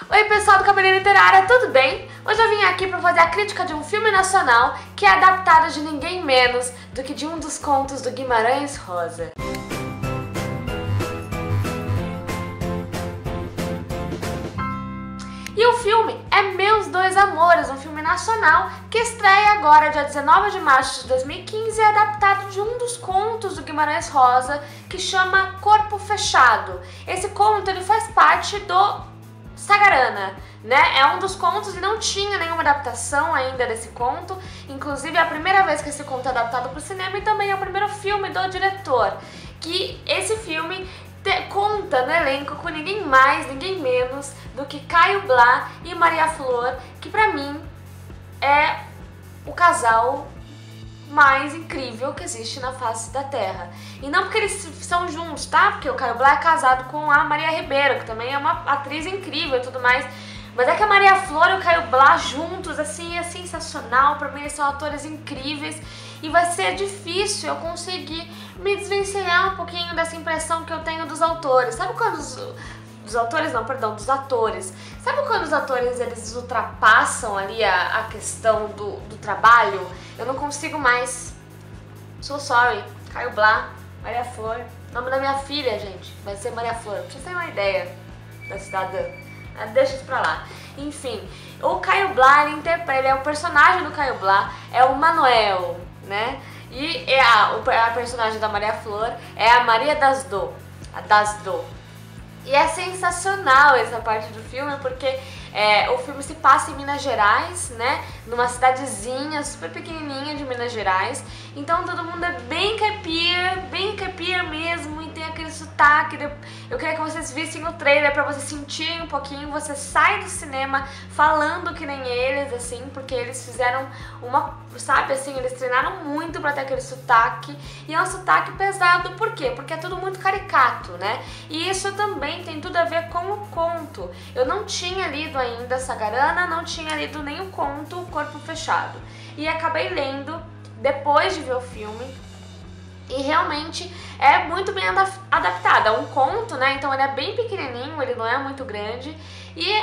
Oi pessoal do Cabelinho Literária, tudo bem? Hoje eu vim aqui para fazer a crítica de um filme nacional que é adaptado de ninguém menos do que de um dos contos do Guimarães Rosa. E o filme é Meus Dois Amores, um filme nacional que estreia agora, dia 19 de março de 2015, e é adaptado de um dos contos do Guimarães Rosa, que chama Corpo Fechado. Esse conto ele faz parte do Sagarana, né? É um dos contos e não tinha nenhuma adaptação ainda desse conto. Inclusive é a primeira vez que esse conto é adaptado para o cinema e também é o primeiro filme do diretor. Que esse filme conta no elenco com ninguém mais, ninguém menos do que Caio Blá e Maria Flor, que pra mim é o casal mais incrível que existe na face da Terra. E não porque eles são juntos, tá? Porque o Caio Blá é casado com a Maria Ribeiro, que também é uma atriz incrível e tudo mais. Mas é que a Maria Flor e o Caio Blá juntos, assim, é sensacional. Pra mim eles são atores incríveis. E vai ser difícil eu conseguir me desvencilhar um pouquinho dessa impressão que eu tenho dos autores. Sabe quando dos autores não, perdão, dos atores. Sabe quando os atores eles ultrapassam ali a questão do trabalho? Eu não consigo mais. So sorry. Caio Blá, Maria Flor. O nome da minha filha, gente, vai ser Maria Flor. Pra vocês terem uma ideia da cidadã. Deixa isso pra lá. Enfim, o Caio Blá, ele é o personagem do Caio Blá, é o Manuel, né? E a personagem da Maria Flor é a Maria das Dô. E é sensacional essa parte do filme, porque o filme se passa em Minas Gerais, né? Numa cidadezinha super pequenininha de Minas Gerais. Então todo mundo é bem caipira mesmo, e tem aquele sotaque. Eu queria que vocês vissem o trailer pra vocês sentirem um pouquinho. Você sai do cinema falando que nem eles, assim, porque eles fizeram sabe assim, eles treinaram muito pra ter aquele sotaque. E é um sotaque pesado, por quê? Porque é tudo muito caricato, né? E isso também tem tudo a ver com o conto. Eu não tinha lido ainda Sagarana, não tinha lido nem o conto Corpo Fechado. E acabei lendo depois de ver o filme. E realmente é muito bem adaptado. É um conto, né? Então ele é bem pequenininho, ele não é muito grande. E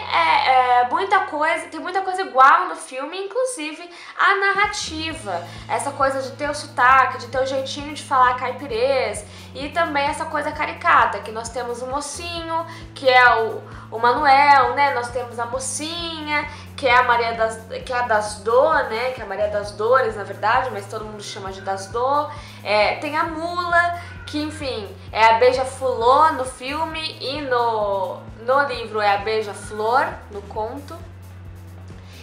tem muita coisa igual no filme, inclusive a narrativa. Essa coisa de ter o sotaque, de ter o jeitinho de falar caipirês. E também essa coisa caricata, que nós temos o mocinho, que é o Manuel, né? Nós temos a mocinha, que é a das Dô, né? Que é a Maria das Dores, na verdade, mas todo mundo chama de das Dô. Tem a mula, que enfim, é a Beija-Fulô no filme, e no livro é a Beija-Flor, no conto.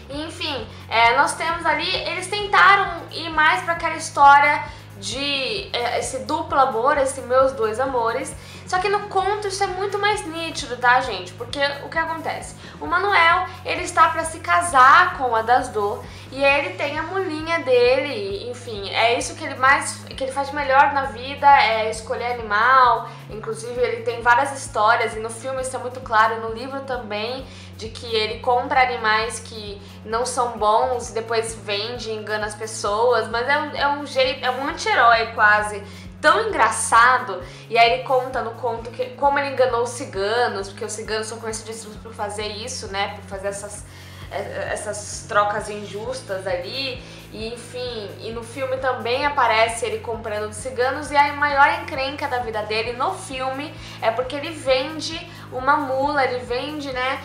E, enfim, nós temos ali, eles tentaram ir mais para aquela história de esse duplo amor, esse Meus Dois Amores. Só que no conto isso é muito mais nítido, tá, gente? Porque o que acontece? O Manuel, ele está para se casar com a das Dô, e ele tem a mulinha dele, enfim, é isso que ele faz melhor na vida, é escolher animal. Inclusive ele tem várias histórias, e no filme isso é muito claro, e no livro também, de que ele compra animais que não são bons e depois vende e engana as pessoas, mas é um anti-herói quase, tão engraçado. E aí ele conta no conto como ele enganou os ciganos, porque os ciganos são conhecidíssimos por fazer isso, né, por fazer essas trocas injustas ali. E enfim, e no filme também aparece ele comprando dos ciganos, e a maior encrenca da vida dele no filme é porque ele vende uma mula, ele vende, né,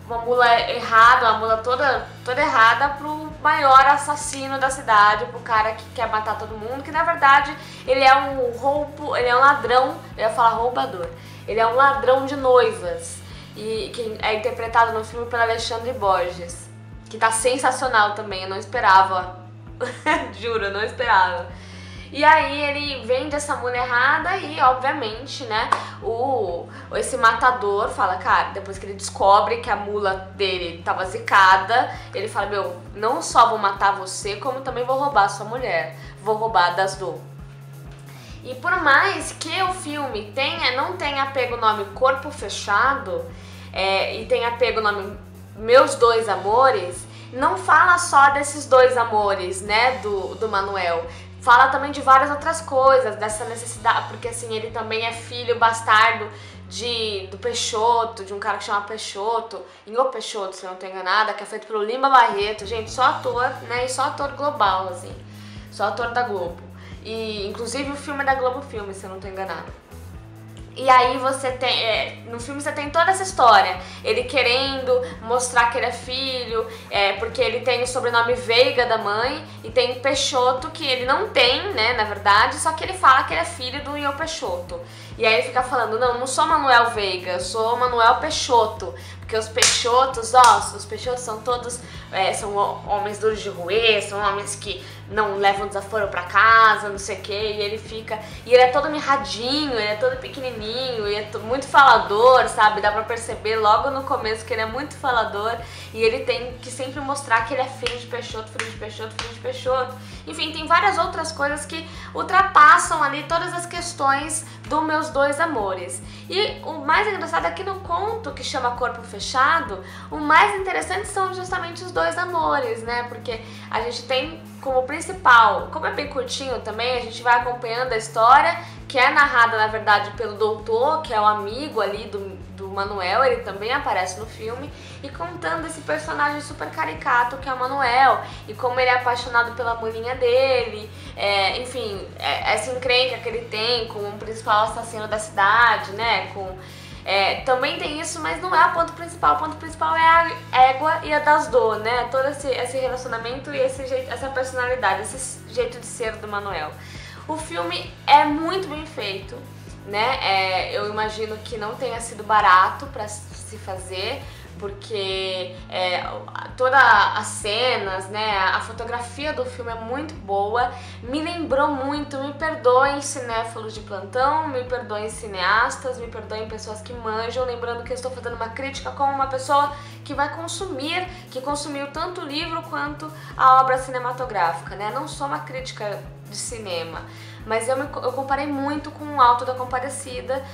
uma mula errada, uma mula toda errada pro maior assassino da cidade, pro cara que quer matar todo mundo, que na verdade ele é um ladrão, eu ia falar roubador, ele é um ladrão de noivas, e que é interpretado no filme pelo Alexandre Borges, que tá sensacional também, eu não esperava, juro, eu não esperava. E aí ele vende essa mulher errada e, obviamente, né, esse matador fala, cara, depois que ele descobre que a mula dele tava zicada, ele fala, meu, não só vou matar você, como também vou roubar a sua mulher, vou roubar das Dô. E por mais que o filme não tenha pego o nome Corpo Fechado, e tenha pego o nome Meus Dois Amores, não fala só desses dois amores, né, do Manuel. Fala também de várias outras coisas, dessa necessidade, porque assim, ele também é filho bastardo do Peixoto, de um cara que chama Peixoto, em O Peixoto, se eu não tô enganada, que é feito pelo Lima Barreto, gente, só ator, né, e só ator global, assim, só ator da Globo. E inclusive o filme é da Globo Filme, se eu não tô enganada. E aí você tem, no filme você tem toda essa história, ele querendo mostrar que ele é filho, porque ele tem o sobrenome Veiga da mãe, e tem Peixoto que ele não tem, né, na verdade, só que ele fala que ele é filho do Iô Peixoto. E aí ele fica falando, não sou Manuel Veiga, eu sou Manuel Peixoto, porque os Peixotos, os Peixotos são todos, são homens duros de roer, são homens que não levam desaforo pra casa, não sei o que, e ele é todo mirradinho, ele é todo pequenininho, e é muito falador, sabe, dá pra perceber logo no começo que ele é muito falador, e ele tem que sempre mostrar que ele é filho de Peixoto, filho de Peixoto, filho de Peixoto. Enfim, tem várias outras coisas que ultrapassam ali todas as questões dos Meus Dois Amores. E o mais engraçado é que no conto que chama Corpo Fechado, o mais interessante são justamente os dois amores, né? Porque a gente tem como principal, como é bem curtinho também, a gente vai acompanhando a história, que é narrada, na verdade, pelo doutor, que é o amigo ali do Manuel, ele também aparece no filme, e contando esse personagem super caricato que é o Manuel, e como ele é apaixonado pela maninha dele, enfim, essa encrenca que ele tem com o principal assassino da cidade, né, também tem isso, mas não é o ponto principal é a égua e a das dor, né, todo esse relacionamento e essa personalidade, esse jeito de ser do Manuel. O filme é muito bem feito, né? Eu imagino que não tenha sido barato para se fazer, porque todas as cenas, né, a fotografia do filme é muito boa, me lembrou muito, me perdoem cinéfilos de plantão, me perdoem cineastas, me perdoem pessoas que manjam, lembrando que eu estou fazendo uma crítica como uma pessoa que vai consumir, que consumiu tanto o livro quanto a obra cinematográfica, né? Não sou uma crítica de cinema, mas eu comparei muito com o Alto da Compadecida,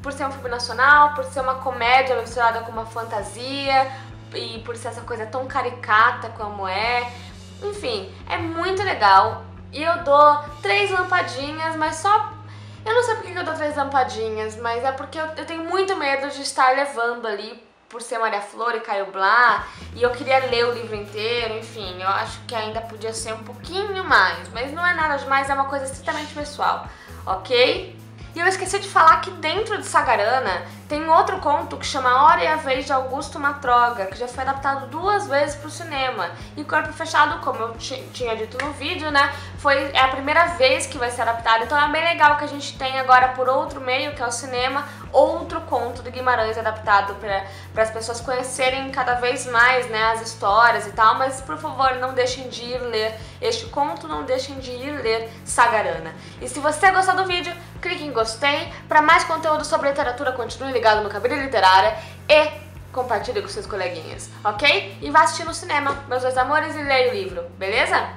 por ser um filme nacional, por ser uma comédia misturada com uma fantasia e por ser essa coisa tão caricata como é. Enfim, é muito legal e eu dou 3 lampadinhas, mas só... Eu não sei porque eu dou 3 lampadinhas, mas é porque eu tenho muito medo de estar levando ali por ser Maria Flor e Caio Blá, e eu queria ler o livro inteiro, enfim, eu acho que ainda podia ser um pouquinho mais, mas não é nada demais, é uma coisa estritamente pessoal, ok? E eu esqueci de falar que dentro de Sagarana tem outro conto que chama A Hora e a Vez de Augusto Matroga, que já foi adaptado 2 vezes para o cinema. E Corpo Fechado, como eu tinha dito no vídeo, né, é a primeira vez que vai ser adaptado. Então é bem legal que a gente tem agora por outro meio, que é o cinema, outro conto do Guimarães adaptado para as pessoas conhecerem cada vez mais, né, as histórias e tal. Mas por favor, não deixem de ir ler este conto, não deixem de ir ler Sagarana. E se você gostou do vídeo, clique em gostei. Para mais conteúdo sobre literatura, continue ligado no Cabine Literária e compartilhe com seus coleguinhas, ok? E vá assistir no cinema Meus Dois Amores e leia o livro, beleza?